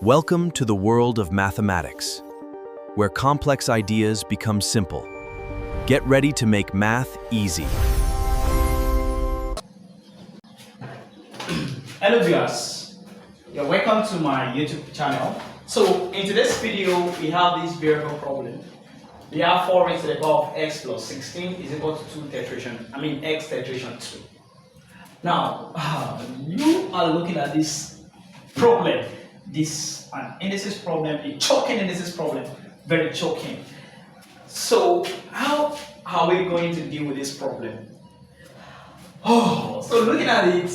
Welcome to the world of mathematics, where complex ideas become simple. Get ready to make math easy. Hello viewers, you're welcome to my YouTube channel. So in today's video, we have this variable problem. We have 4 raised to the power of x plus 16 is equal to 2 tetration, x tetration 2. Now, you are looking at this problem, this indices problem, a choking indices problem, very choking. So how are we going to deal with this problem? So looking at it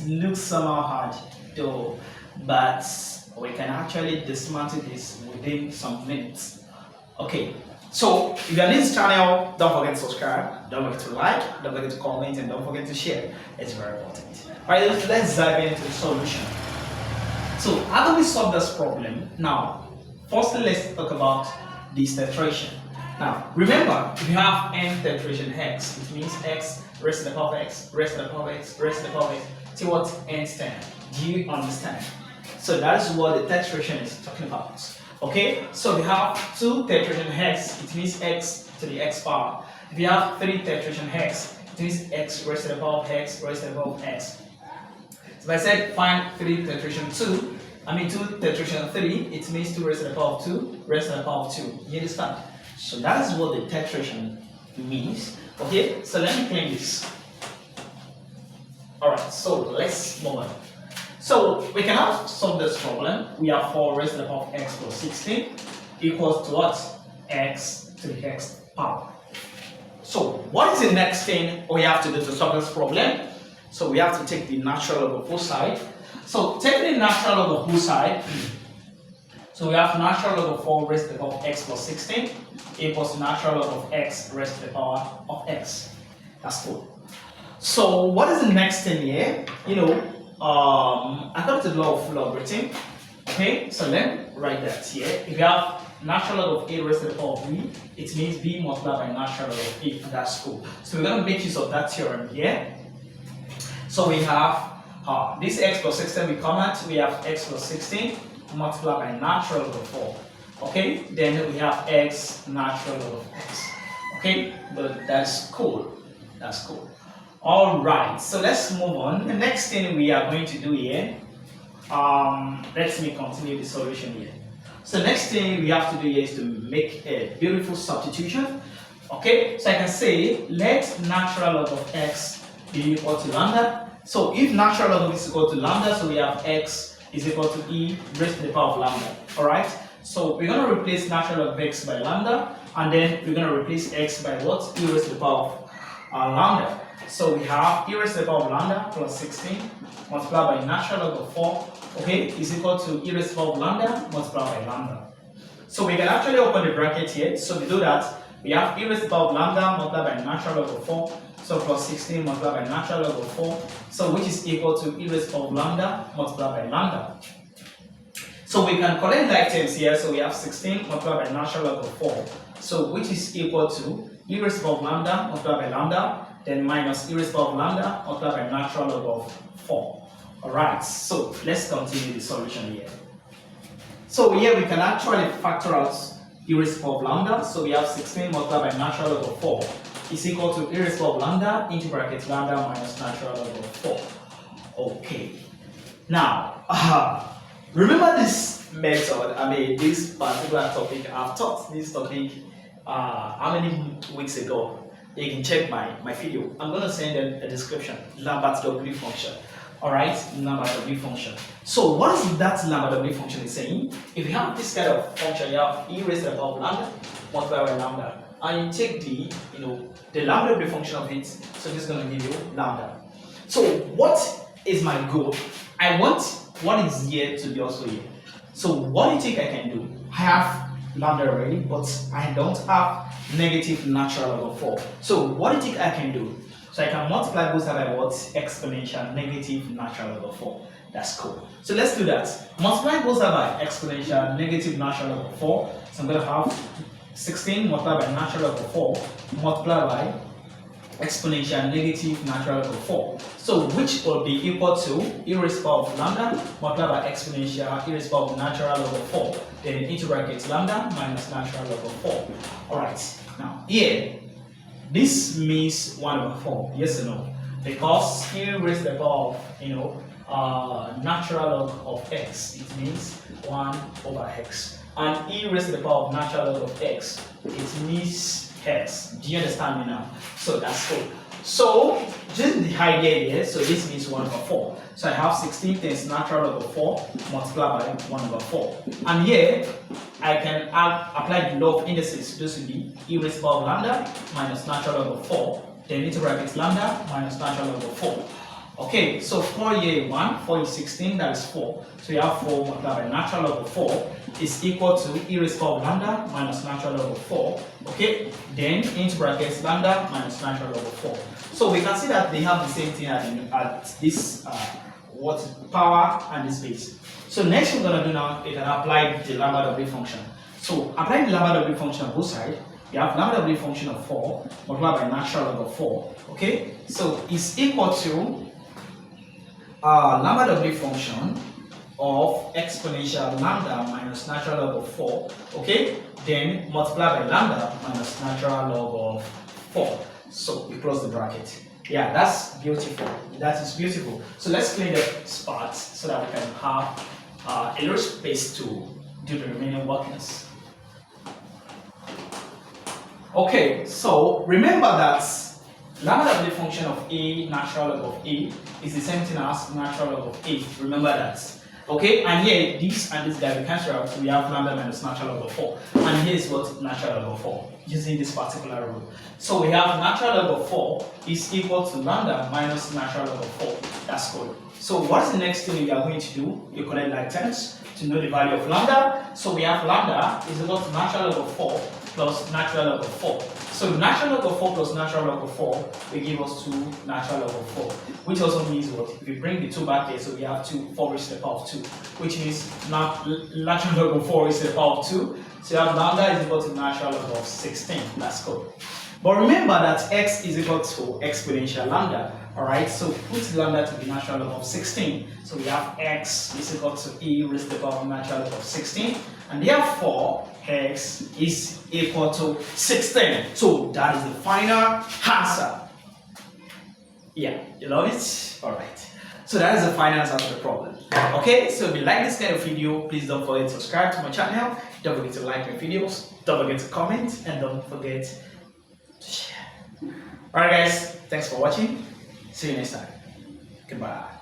looks somehow hard though, but we can actually dismantle this within some minutes. Okay, so if you're new to this channel, don't forget to subscribe, don't forget to like, don't forget to comment, and don't forget to share. It's very important. Alright, let's dive into the solution. So how do we solve this problem? Now, firstly, let's talk about this tetration. Now, remember, if you have n tetration x, it means x raised to the power of x, raised to the power of x, raised to the power of x, till what n stand. Do you understand? So that is what the tetration is talking about. Okay, so we have 2 tetration x, it means x to the x power. If you have 3 tetration x, it means x raised to the power of x, raised to the power of x. So if I said find 3 tetration 2, 2 tetration 3, it means 2 raised to the power of 2, raised to the power of 2. You understand? So that is what the tetration means. Okay, so let me claim this. Alright, so let's move on. So we can now solve this problem. We have 4 raised to the power of x plus 16 equals to what? X to the x power. So what is the next thing we have to do to solve this problem? So we have to take the natural log of both sides. So taking the natural log of both sides, so we have natural log of 4 raised to the power of x plus 16 equals natural log of x raised to the power of x. That's cool. So what is the next thing here? According to the law of logarithm, okay, so let me write that here. If you have natural log of a raised to the power of b, it means b multiplied by natural log of a. That's cool. So we're going to make use of that theorem here. So we have this x plus 16 we comment, we have x plus 16 multiplied by natural log of 4. Okay, then we have x natural log of x. Okay, but that's cool. That's cool. Alright, so let's move on. The next thing we are going to do here, let me continue the solution here. So the next thing we have to do here is to make a beautiful substitution. Okay, so I can say let natural log of x be equal to lambda. So if natural log of x is equal to lambda, so we have x is equal to e raised to the power of lambda. Alright, so we're going to replace natural log of x by lambda, and then we're going to replace x by what? E raised to the power of lambda. So we have e raised to the power of lambda plus 16 multiplied by natural log of 4, okay, is equal to e raised to the power of lambda multiplied by lambda. So we can actually open the bracket here. So to do that, we have e raised to the power of lambda multiplied by natural log of 4, so plus 16 multiplied by natural log of 4, so which is equal to e raised to the power of lambda multiplied by lambda. So we can collect like terms here. So we have 16 multiplied by natural log of 4, so which is equal to e raised to the power of lambda multiplied by lambda, then minus e raised to the power of lambda multiplied by natural log of 4. Alright, so let's continue the solution here. So here we can actually factor out e raised to the power of lambda. So we have 16 multiplied by natural log of 4 is equal to e raised to the power of lambda into bracket lambda minus natural log of 4. Okay. Now, remember this method, this particular topic, I've taught this topic how many weeks ago? You can check my video. I'm going to send a description, Lambert W function. Alright, Lambert W function. So what is that Lambert W function is saying? If you have this kind of function, you have e raised to the power of lambda multiplied by lambda, and you take the Lambert W function of it, so this is going to give you lambda. So what is my goal? I want what is here to be also here. So what do you think I can do? I have lambda already, but I don't have negative natural log of 4. So what do you think I can do? So I can multiply both sides by what? Exponential negative natural log of 4. That's cool. So let's do that. Multiply both sides by exponential negative natural log of 4. So I'm going to have 16 multiplied by natural log of 4 multiplied by exponential negative natural log of 4. So which will be equal to e raised to the power of lambda multiplied by exponential e raised to the power of natural log of 4. Then into brackets lambda minus natural log of 4. Alright, now here, this means 1 over 4, yes or no? Because e raised to the power of, natural log of x, it means 1 over x. And e raised to the power of natural log of x, it means x. Do you understand me now? So that's cool. So just the idea here, so this means 1 over 4. So I have 16 times natural log of 4 multiplied by 1 over 4. And here I can apply the law of indices. This will be e raised to the power of lambda minus natural log of 4. Then into brackets lambda minus natural log of 4. Okay, so 4 here 1, 4 is 16, that is 4. So you have 4 multiplied by natural log of 4 is equal to e raised to the power of lambda minus natural log of 4. Okay, then into brackets lambda minus natural log of 4. So we can see that they have the same thing at this power and this base. So next we're gonna do now, we can apply the lambda w function. So applying the lambda w function on both sides, you have lambda w function of 4 multiplied by natural log of 4. Okay, so it's equal to lambda w function of exponential lambda minus natural log of 4, okay, then multiply by lambda minus natural log of 4. So we close the bracket. Yeah, that's beautiful. That is beautiful. So let's clean the spots so that we can have a little space to do the remaining workings. Okay, so remember that lambda w function of a natural log of a is the same thing as natural log of a. Remember that. Okay, and here this and this guy we cancel out, so we have lambda minus natural log of 4. And here is what natural log of 4 using this particular rule. So we have natural log of 4 is equal to lambda minus natural log of 4. That's good. So what's the next thing we are going to do? You connect like terms to know the value of lambda. So we have lambda is equal to natural log of 4 plus natural log of 4. So natural log of 4 plus natural log of 4 will give us 2 natural log of 4, which also means what? If we bring the 2 back here, so we have 4 raised to the power of 2, which means natural log of 4 raised to the power of 2. So you have lambda is equal to natural log of 16. That's cool. But remember that x is equal to exponential lambda. Alright, so put lambda to be natural log of 16. So we have x is equal to e raised to the power of natural log of 16. And therefore, x is equal to 16. So that is the final answer. Yeah, you love it? Alright. So that is the final answer to the problem. Okay, so if you like this kind of video, please don't forget to subscribe to my channel. Don't forget to like my videos. Don't forget to comment. And don't forget to share. Alright guys, thanks for watching. See you next time. Goodbye.